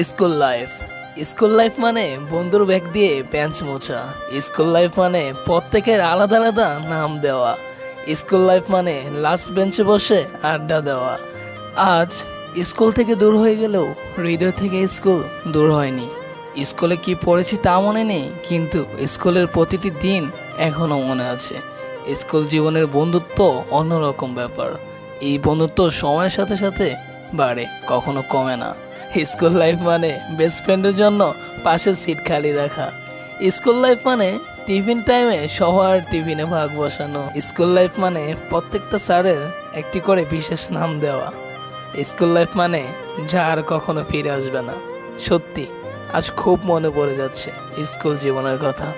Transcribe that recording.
School life. School life মানে বন্ধুর bag দিয়ে বেঞ্চ মোছা। স্কুল লাইফ মানে প্রত্যেকের আলাদা আলাদা নাম দেওয়া। স্কুল লাইফ মানে লাস্ট বেঞ্চে বসে আড্ডা দেওয়া। আজ স্কুল থেকে দূর হয়ে গেলেও হৃদয় থেকে স্কুল দূর হয়নি। স্কুলে কি পড়েছি তা মনে নেই, কিন্তু স্কুলের প্রতিটি দিন এখনও মনে আছে। স্কুল জীবনের বন্ধুত্ব অন্যরকম ব্যাপার। এই বন্ধুত্ব সময়ের সাথে সাথে বাড়ে, কখনো কমে না। স্কুল লাইফ মানে বেস্ট ফ্রেন্ডের জন্য পাশের সিট খালি রাখা। স্কুল লাইফ মানে টিফিন টাইমে সবার টিফিনে ভাগ বসানো। স্কুল লাইফ মানে প্রত্যেকটা স্যারের একটি করে বিশেষ নাম দেওয়া। স্কুল লাইফ মানে যা আর কখনো ফিরে আসবে না। সত্যি আজ খুব মনে পড়ে যাচ্ছে স্কুল জীবনের কথা।